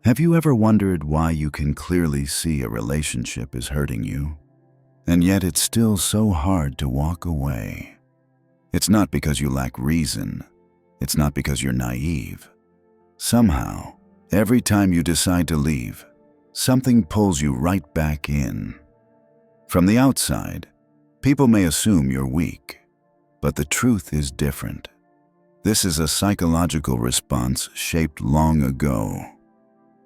Have you ever wondered why you can clearly see a relationship is hurting you, and yet it's still so hard to walk away? It's not because you lack reason. It's not because you're naive. Somehow, every time you decide to leave, something pulls you right back in. From the outside, people may assume you're weak, but the truth is different. This is a psychological response shaped long ago,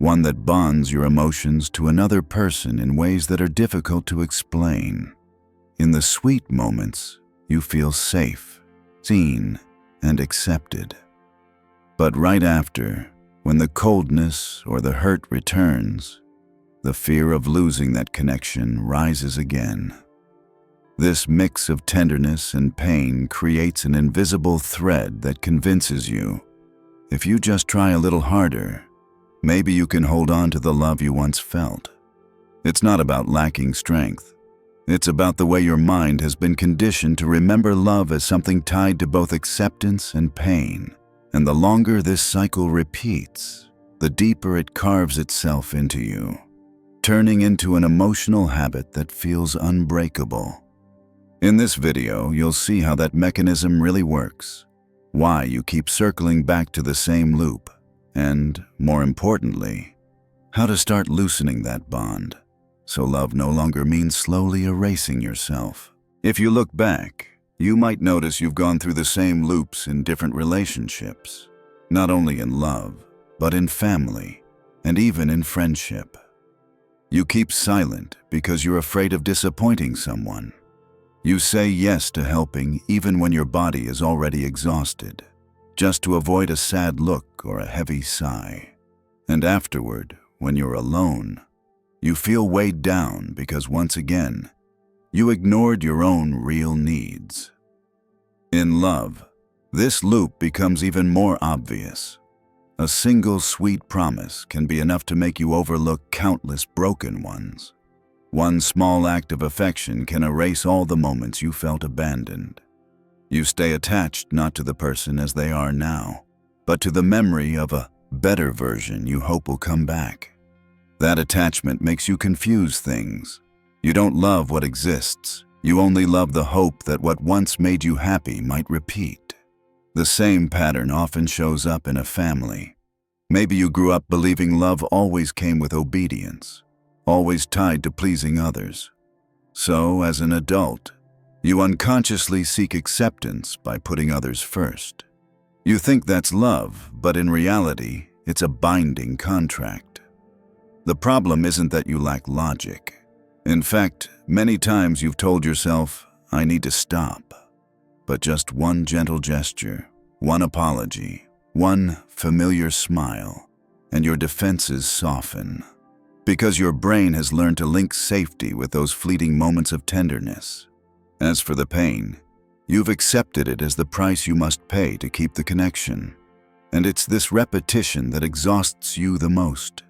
one that bonds your emotions to another person in ways that are difficult to explain. In the sweet moments, you feel safe, seen, and accepted. But right after, when the coldness or the hurt returns, the fear of losing that connection rises again. This mix of tenderness and pain creates an invisible thread that convinces you, if you just try a little harder, maybe you can hold on to the love you once felt. It's not about lacking strength. It's about the way your mind has been conditioned to remember love as something tied to both acceptance and pain. And the longer this cycle repeats, the deeper it carves itself into you, turning into an emotional habit that feels unbreakable. In this video, you'll see how that mechanism really works, why you keep circling back to the same loop, and, more importantly, how to start loosening that bond, so love no longer means slowly erasing yourself. If you look back, you might notice you've gone through the same loops in different relationships, not only in love, but in family, and even in friendship. You keep silent because you're afraid of disappointing someone. You say yes to helping even when your body is already exhausted, just to avoid a sad look or a heavy sigh. And afterward, when you're alone, you feel weighed down because once again, you ignored your own real needs. In love, this loop becomes even more obvious. A single sweet promise can be enough to make you overlook countless broken ones. One small act of affection can erase all the moments you felt abandoned. You stay attached not to the person as they are now, but to the memory of a better version you hope will come back. That attachment makes you confuse things. You don't love what exists. You only love the hope that what once made you happy might repeat. The same pattern often shows up in a family. Maybe you grew up believing love always came with obedience, always tied to pleasing others. So, as an adult, you unconsciously seek acceptance by putting others first. You think that's love, but in reality, it's a binding contract. The problem isn't that you lack logic. In fact, many times you've told yourself, I need to stop. But just one gentle gesture, one apology, one familiar smile, and your defenses soften. Because your brain has learned to link safety with those fleeting moments of tenderness. As for the pain, you've accepted it as the price you must pay to keep the connection. And it's this repetition that exhausts you the most.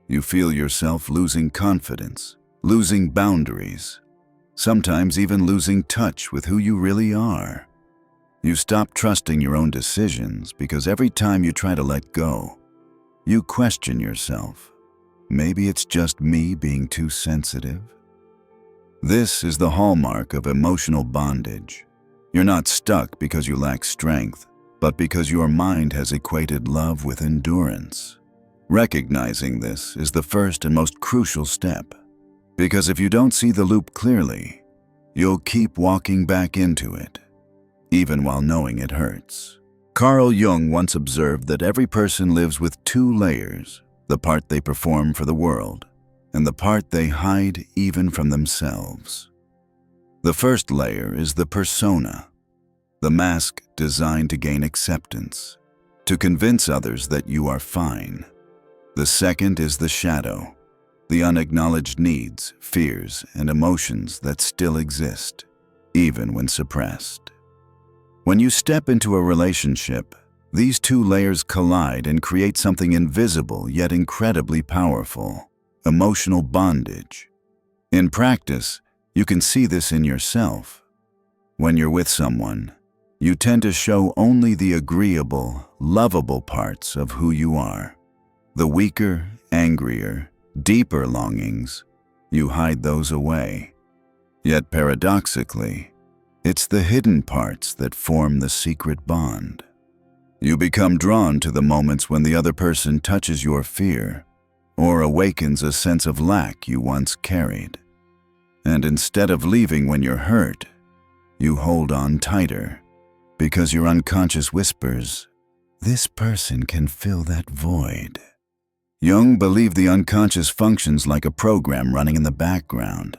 You feel yourself losing confidence, losing boundaries, sometimes even losing touch with who you really are. You stop trusting your own decisions because every time you try to let go, you question yourself. Maybe it's just me being too sensitive. This is the hallmark of emotional bondage. You're not stuck because you lack strength, but because your mind has equated love with endurance. Recognizing this is the first and most crucial step. Because if you don't see the loop clearly, you'll keep walking back into it, even while knowing it hurts. Carl Jung once observed that every person lives with two layers, the part they perform for the world, and the part they hide even from themselves. The first layer is the persona, the mask designed to gain acceptance, to convince others that you are fine. The second is the shadow, the unacknowledged needs, fears, and emotions that still exist, even when suppressed. When you step into a relationship, these two layers collide and create something invisible yet incredibly powerful: emotional bondage. In practice, you can see this in yourself. When you're with someone, you tend to show only the agreeable, lovable parts of who you are. The weaker, angrier, deeper longings, you hide those away. Yet paradoxically, it's the hidden parts that form the secret bond. You become drawn to the moments when the other person touches your fear or awakens a sense of lack you once carried. And instead of leaving when you're hurt, you hold on tighter because your unconscious whispers, "This person can fill that void." Jung believed the unconscious functions like a program running in the background.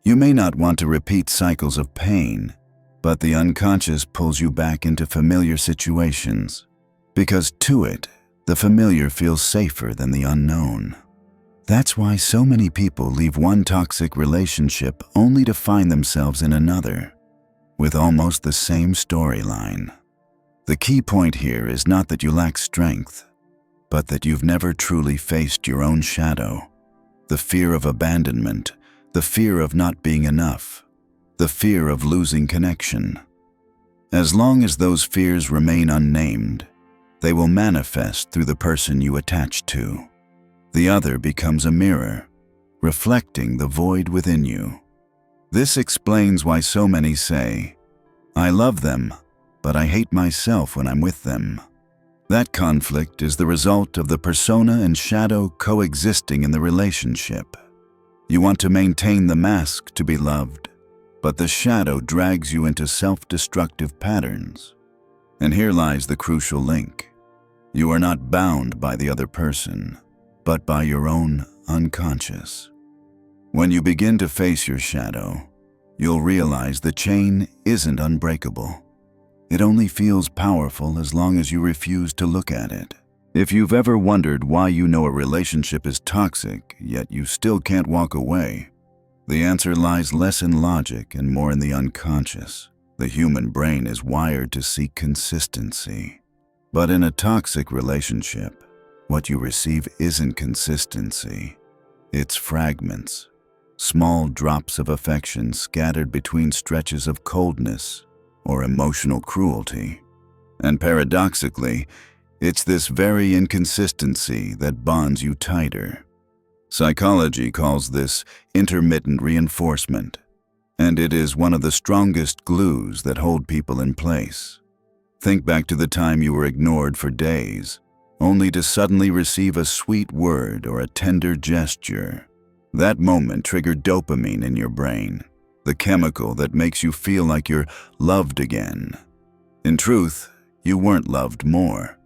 You may not want to repeat cycles of pain, but the unconscious pulls you back into familiar situations, because to it, the familiar feels safer than the unknown. That's why so many people leave one toxic relationship only to find themselves in another, with almost the same storyline. The key point here is not that you lack strength, but that you've never truly faced your own shadow. The fear of abandonment, the fear of not being enough, the fear of losing connection. As long as those fears remain unnamed, they will manifest through the person you attach to. The other becomes a mirror, reflecting the void within you. This explains why so many say, "I love them, but I hate myself when I'm with them." That conflict is the result of the persona and shadow coexisting in the relationship. You want to maintain the mask to be loved, but the shadow drags you into self-destructive patterns. And here lies the crucial link. You are not bound by the other person, but by your own unconscious. When you begin to face your shadow, you'll realize the chain isn't unbreakable. It only feels powerful as long as you refuse to look at it. If you've ever wondered why you know a relationship is toxic, yet you still can't walk away, the answer lies less in logic and more in the unconscious. The human brain is wired to seek consistency. But in a toxic relationship, what you receive isn't consistency. It's fragments, small drops of affection scattered between stretches of coldness or emotional cruelty. And paradoxically, it's this very inconsistency that bonds you tighter. Psychology calls this intermittent reinforcement, and it is one of the strongest glues that hold people in place. Think back to the time you were ignored for days, only to suddenly receive a sweet word or a tender gesture. That moment triggered dopamine in your brain, the chemical that makes you feel like you're loved again. In truth, you weren't loved more.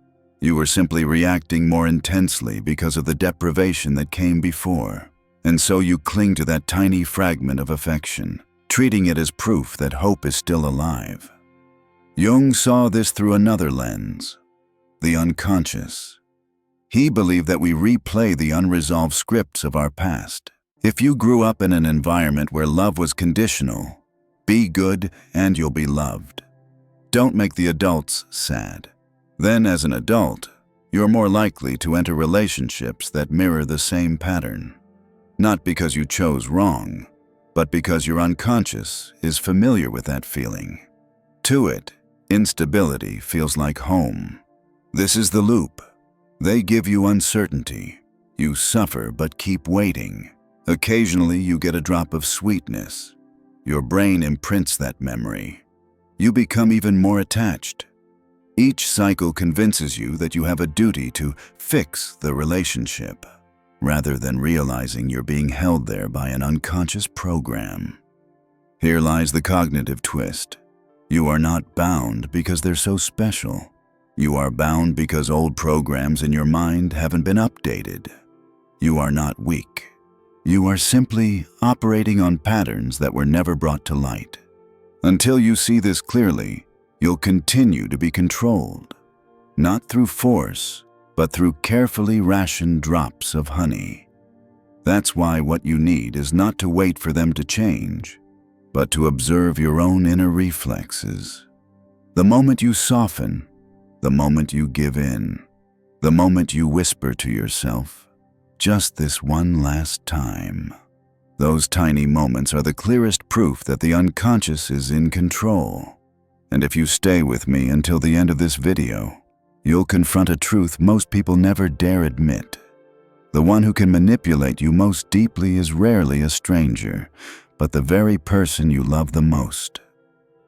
You were simply reacting more intensely because of the deprivation that came before. And so you cling to that tiny fragment of affection, treating it as proof that hope is still alive. Jung saw this through another lens, the unconscious. He believed that we replay the unresolved scripts of our past. If you grew up in an environment where love was conditional, be good and you'll be loved. Don't make the adults sad. Then as an adult, you're more likely to enter relationships that mirror the same pattern. Not because you chose wrong, but because your unconscious is familiar with that feeling. To it, instability feels like home. This is the loop. They give you uncertainty. You suffer but keep waiting. Occasionally you get a drop of sweetness. Your brain imprints that memory. You become even more attached. Each cycle convinces you that you have a duty to fix the relationship, rather than realizing you're being held there by an unconscious program. Here lies the cognitive twist. You are not bound because they're so special. You are bound because old programs in your mind haven't been updated. You are not weak. You are simply operating on patterns that were never brought to light. Until you see this clearly, you'll continue to be controlled, not through force, but through carefully rationed drops of honey. That's why what you need is not to wait for them to change, but to observe your own inner reflexes. The moment you soften, the moment you give in, the moment you whisper to yourself, "Just this one last time." Those tiny moments are the clearest proof that the unconscious is in control. And if you stay with me until the end of this video, You'll confront a truth most people never dare admit. The one who can manipulate you most deeply is rarely a stranger, but the very person you love the most.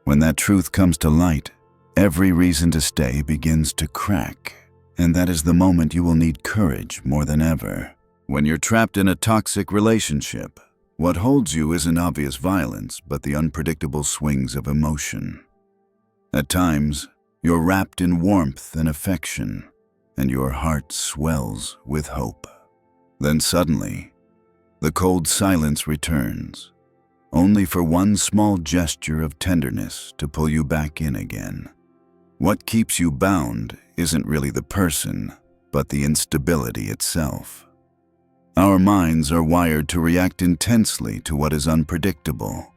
When that truth comes to light, every reason to stay begins to crack, and that is the moment you will need courage more than ever. When you're trapped in a toxic relationship, what holds you isn't obvious violence, but the unpredictable swings of emotion. At times, you're wrapped in warmth and affection, and your heart swells with hope. Then suddenly, the cold silence returns, only for one small gesture of tenderness to pull you back in again. What keeps you bound isn't really the person, but the instability itself. Our minds are wired to react intensely to what is unpredictable.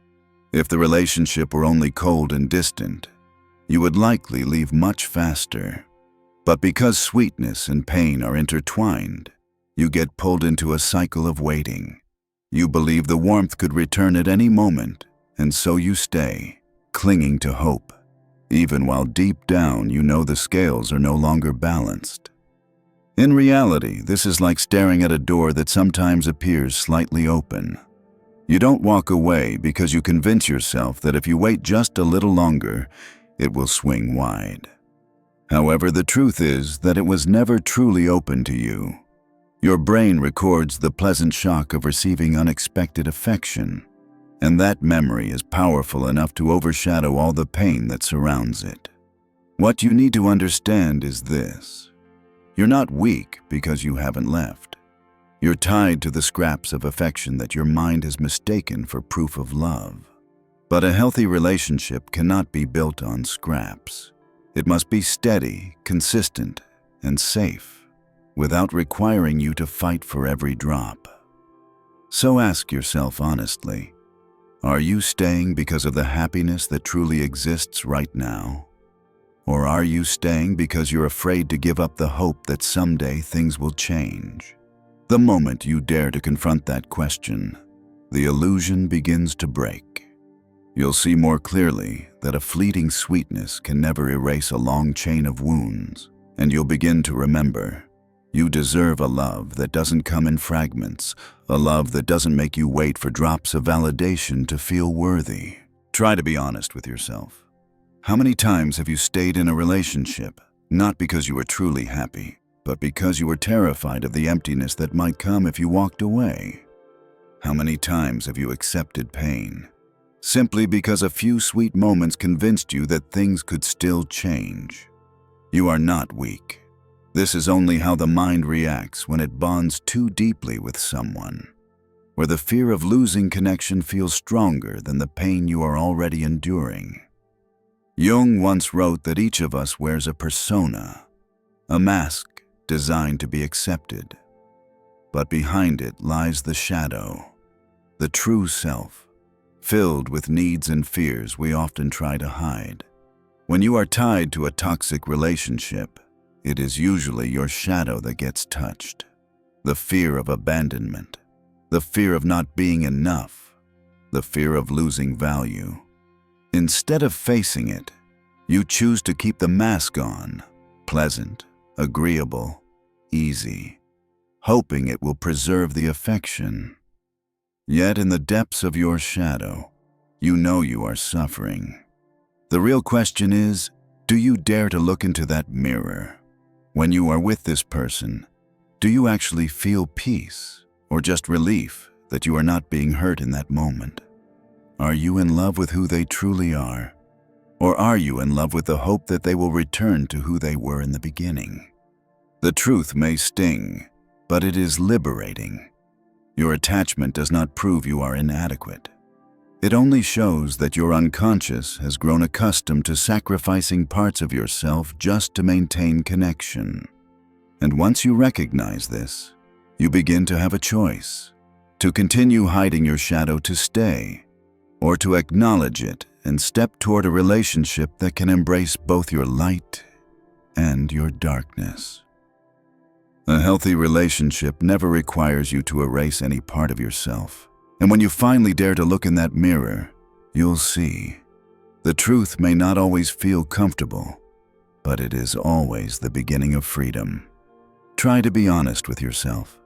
If the relationship were only cold and distant, you would likely leave much faster. But because sweetness and pain are intertwined, you get pulled into a cycle of waiting. You believe the warmth could return at any moment, and so you stay, clinging to hope, even while deep down you know the scales are no longer balanced. In reality, this is like staring at a door that sometimes appears slightly open. You don't walk away because you convince yourself that if you wait just a little longer, it will swing wide. However, the truth is that it was never truly open to you. Your brain records the pleasant shock of receiving unexpected affection, and that memory is powerful enough to overshadow all the pain that surrounds it. What you need to understand is this. You're not weak because you haven't left. You're tied to the scraps of affection that your mind has mistaken for proof of love. But a healthy relationship cannot be built on scraps. It must be steady, consistent, and safe, without requiring you to fight for every drop. So ask yourself honestly, are you staying because of the happiness that truly exists right now? Or are you staying because you're afraid to give up the hope that someday things will change? The moment you dare to confront that question, the illusion begins to break. You'll see more clearly that a fleeting sweetness can never erase a long chain of wounds, and you'll begin to remember, you deserve a love that doesn't come in fragments, a love that doesn't make you wait for drops of validation to feel worthy. Try to be honest with yourself. How many times have you stayed in a relationship, not because you were truly happy, but because you were terrified of the emptiness that might come if you walked away? How many times have you accepted pain, simply because a few sweet moments convinced you that things could still change? You are not weak. This is only how the mind reacts when it bonds too deeply with someone, where the fear of losing connection feels stronger than the pain you are already enduring. Jung once wrote that each of us wears a persona, a mask designed to be accepted. But behind it lies the shadow, the true self, filled with needs and fears we often try to hide. When you are tied to a toxic relationship, it is usually your shadow that gets touched. The fear of abandonment, the fear of not being enough, the fear of losing value. Instead of facing it, you choose to keep the mask on, pleasant, agreeable, easy, hoping it will preserve the affection. Yet in the depths of your shadow, you know you are suffering. The real question is, do you dare to look into that mirror? When you are with this person, do you actually feel peace or just relief that you are not being hurt in that moment? Are you in love with who they truly are? Or are you in love with the hope that they will return to who they were in the beginning? The truth may sting, but it is liberating. Your attachment does not prove you are inadequate. It only shows that your unconscious has grown accustomed to sacrificing parts of yourself just to maintain connection. And once you recognize this, you begin to have a choice: to continue hiding your shadow to stay, or to acknowledge it and step toward a relationship that can embrace both your light and your darkness. A healthy relationship never requires you to erase any part of yourself. And when you finally dare to look in that mirror, you'll see. The truth may not always feel comfortable, but it is always the beginning of freedom. Try to be honest with yourself.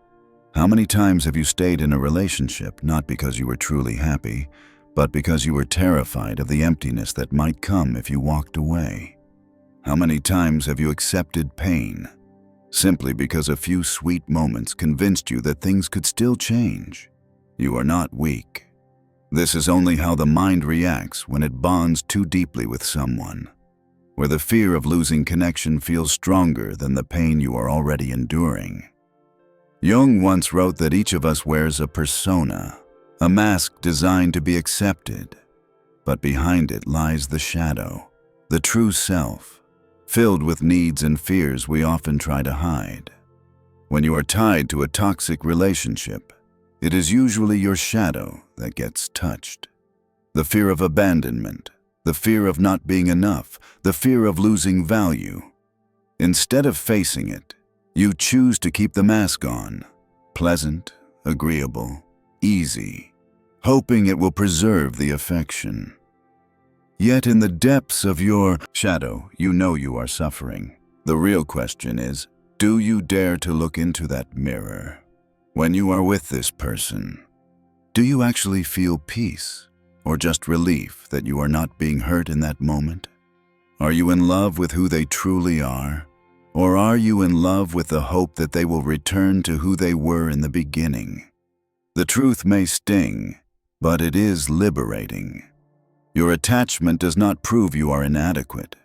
How many times have you stayed in a relationship not because you were truly happy, but because you were terrified of the emptiness that might come if you walked away? How many times have you accepted pain simply because a few sweet moments convinced you that things could still change? You are not weak. This is only how the mind reacts when it bonds too deeply with someone, where the fear of losing connection feels stronger than the pain you are already enduring. Jung once wrote that each of us wears a persona, a mask designed to be accepted, but behind it lies the shadow, the true self, filled with needs and fears we often try to hide. When you are tied to a toxic relationship, it is usually your shadow that gets touched. The fear of abandonment, the fear of not being enough, the fear of losing value. Instead of facing it, you choose to keep the mask on, pleasant, agreeable, easy, hoping it will preserve the affection. Yet in the depths of your shadow, you know you are suffering. The real question is, do you dare to look into that mirror? When you are with this person, do you actually feel peace or just relief that you are not being hurt in that moment? Are you in love with who they truly are? Or are you in love with the hope that they will return to who they were in the beginning? The truth may sting, but it is liberating. Your attachment does not prove you are inadequate.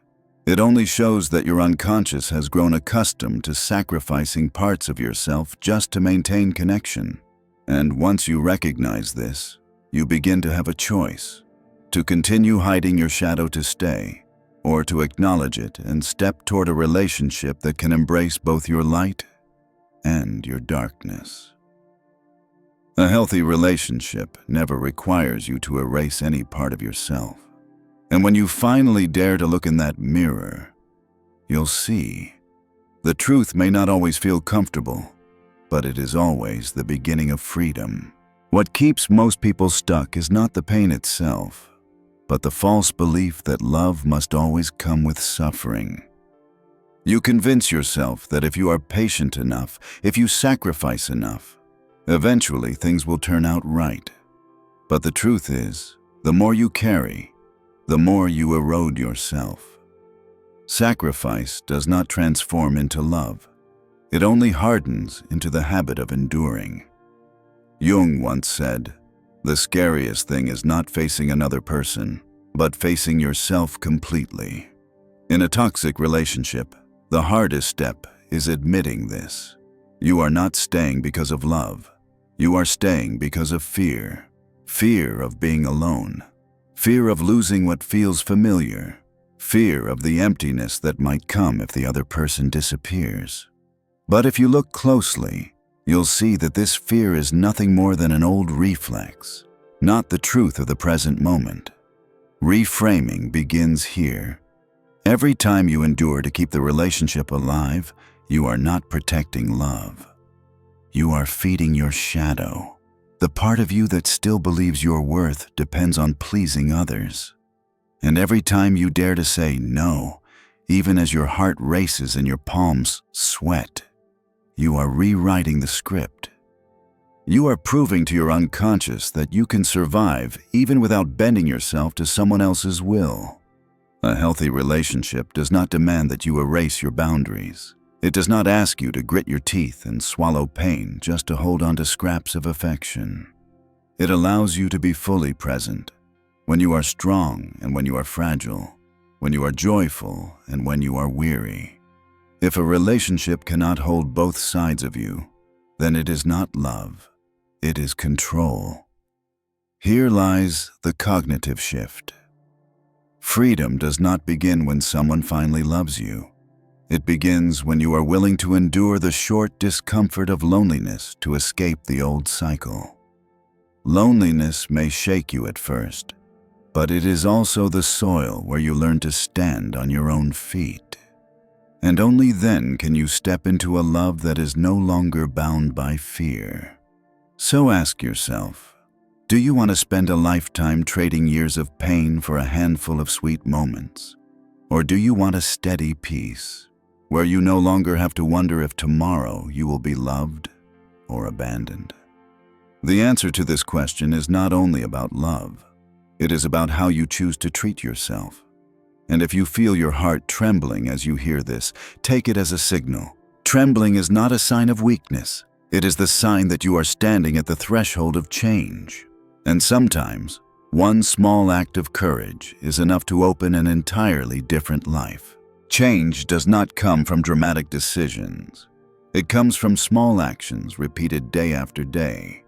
It only shows that your unconscious has grown accustomed to sacrificing parts of yourself just to maintain connection. And once you recognize this, you begin to have a choice: to continue hiding your shadow to stay, or to acknowledge it and step toward a relationship that can embrace both your light and your darkness. A healthy relationship never requires you to erase any part of yourself. And when you finally dare to look in that mirror, you'll see. The truth may not always feel comfortable, but it is always the beginning of freedom. What keeps most people stuck is not the pain itself, but the false belief that love must always come with suffering. You convince yourself that if you are patient enough, if you sacrifice enough, eventually things will turn out right. But the truth is, the more you carry, the more you erode yourself. Sacrifice does not transform into love. It only hardens into the habit of enduring. Jung once said, "The scariest thing is not facing another person, but facing yourself completely." In a toxic relationship, the hardest step is admitting this. You are not staying because of love. You are staying because of fear. Fear of being alone. Fear of losing what feels familiar. Fear of the emptiness that might come if the other person disappears. But if you look closely, you'll see that this fear is nothing more than an old reflex, not the truth of the present moment. Reframing begins here. Every time you endure to keep the relationship alive, you are not protecting love. You are feeding your shadow, the part of you that still believes your worth depends on pleasing others. And every time you dare to say no, even as your heart races and your palms sweat, you are rewriting the script. You are proving to your unconscious that you can survive even without bending yourself to someone else's will. A healthy relationship does not demand that you erase your boundaries. It does not ask you to grit your teeth and swallow pain just to hold on to scraps of affection. It allows you to be fully present, when you are strong and when you are fragile, when you are joyful and when you are weary. If a relationship cannot hold both sides of you, then it is not love, it is control. Here lies the cognitive shift. Freedom does not begin when someone finally loves you. It begins when you are willing to endure the short discomfort of loneliness to escape the old cycle. Loneliness may shake you at first, but it is also the soil where you learn to stand on your own feet. And only then can you step into a love that is no longer bound by fear. So ask yourself, do you want to spend a lifetime trading years of pain for a handful of sweet moments? Or do you want a steady peace, where you no longer have to wonder if tomorrow you will be loved or abandoned? The answer to this question is not only about love. It is about how you choose to treat yourself. And if you feel your heart trembling as you hear this, take it as a signal. Trembling is not a sign of weakness. It is the sign that you are standing at the threshold of change. And sometimes, one small act of courage is enough to open an entirely different life. Change does not come from dramatic decisions. It comes from small actions repeated day after day.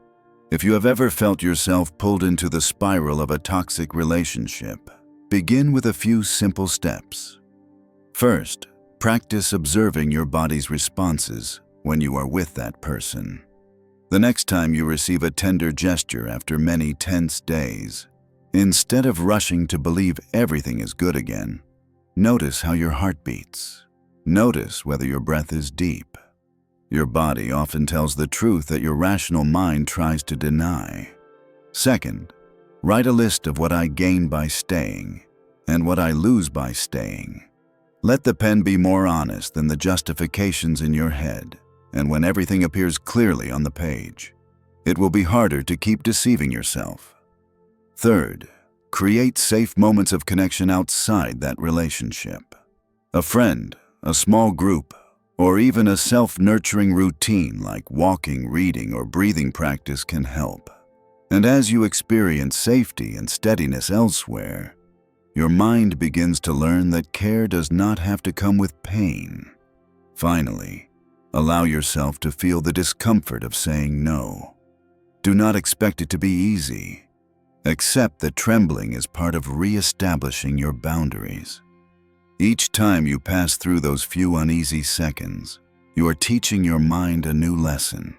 If you have ever felt yourself pulled into the spiral of a toxic relationship, begin with a few simple steps. First, practice observing your body's responses when you are with that person. The next time you receive a tender gesture after many tense days, instead of rushing to believe everything is good again, notice how your heart beats. Notice whether your breath is deep. Your body often tells the truth that your rational mind tries to deny. Second, write a list of what I gain by staying and what I lose by staying. Let the pen be more honest than the justifications in your head, and when everything appears clearly on the page, it will be harder to keep deceiving yourself. Third, create safe moments of connection outside that relationship. A friend, a small group, or even a self-nurturing routine like walking, reading, or breathing practice can help. And as you experience safety and steadiness elsewhere, your mind begins to learn that care does not have to come with pain. Finally, allow yourself to feel the discomfort of saying no. Do not expect it to be easy. Accept that trembling is part of re-establishing your boundaries. Each time you pass through those few uneasy seconds, you are teaching your mind a new lesson.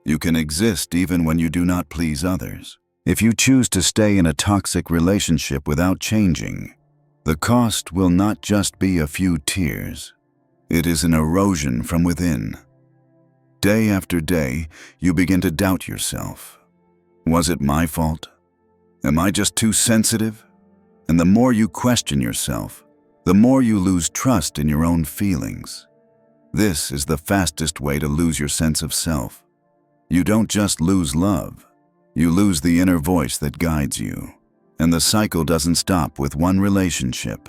You can exist even when you do not please others. If you choose to stay in a toxic relationship without changing, the cost will not just be a few tears. It is an erosion from within. Day after day, you begin to doubt yourself. Was it my fault? Am I just too sensitive? And the more you question yourself, the more you lose trust in your own feelings. This is the fastest way to lose your sense of self. You don't just lose love, you lose the inner voice that guides you. And the cycle doesn't stop with one relationship.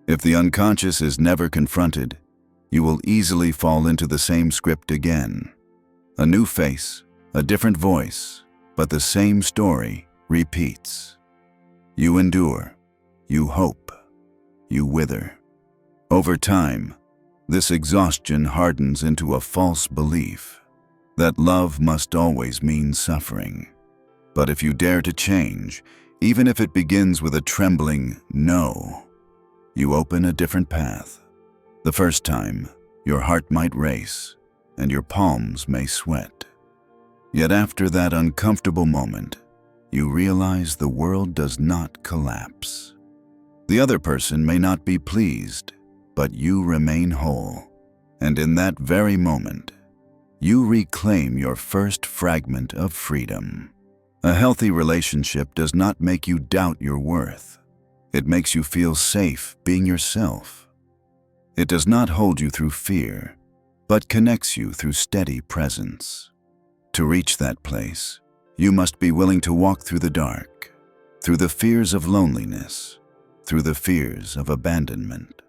If the unconscious is never confronted, you will easily fall into the same script again. A new face, a different voice, but the same story repeats. You endure, you hope, you wither. Over time, this exhaustion hardens into a false belief that love must always mean suffering. But if you dare to change, even if it begins with a trembling no, you open a different path. The first time, your heart might race and your palms may sweat. Yet after that uncomfortable moment, you realize the world does not collapse. The other person may not be pleased, but you remain whole. And in that very moment, you reclaim your first fragment of freedom. A healthy relationship does not make you doubt your worth. It makes you feel safe being yourself. It does not hold you through fear, but connects you through steady presence. To reach that place, you must be willing to walk through the dark, through the fears of loneliness, through the fears of abandonment.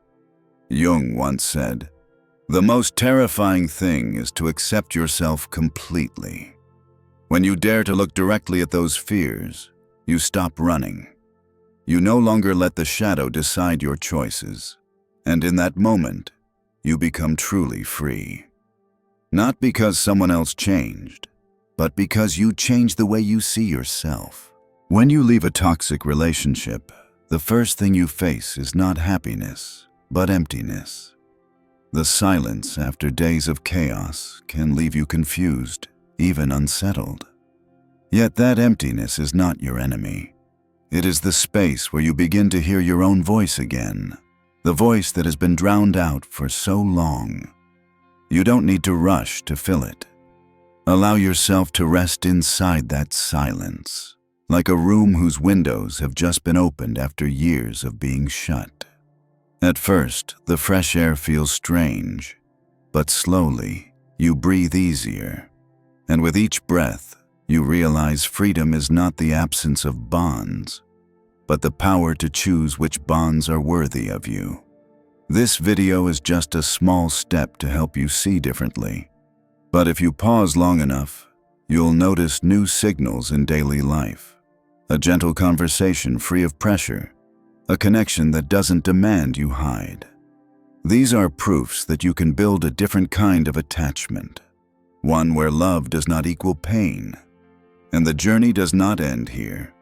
Jung once said, "The most terrifying thing is to accept yourself completely." When you dare to look directly at those fears, you stop running. You no longer let the shadow decide your choices, and in that moment, you become truly free. Not because someone else changed, but because you change the way you see yourself. When you leave a toxic relationship, the first thing you face is not happiness, but emptiness. The silence after days of chaos can leave you confused, even unsettled. Yet that emptiness is not your enemy. It is the space where you begin to hear your own voice again, the voice that has been drowned out for so long. You don't need to rush to fill it. Allow yourself to rest inside that silence, like a room whose windows have just been opened after years of being shut. At first, the fresh air feels strange, but slowly, you breathe easier. And with each breath, you realize freedom is not the absence of bonds, but the power to choose which bonds are worthy of you. This video is just a small step to help you see differently. But if you pause long enough, you'll notice new signals in daily life. A gentle conversation free of pressure, a connection that doesn't demand you hide. These are proofs that you can build a different kind of attachment, one where love does not equal pain. And the journey does not end here.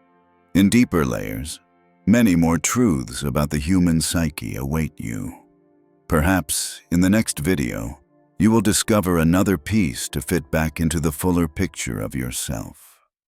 In deeper layers, many more truths about the human psyche await you. Perhaps, in the next video, you will discover another piece to fit back into the fuller picture of yourself.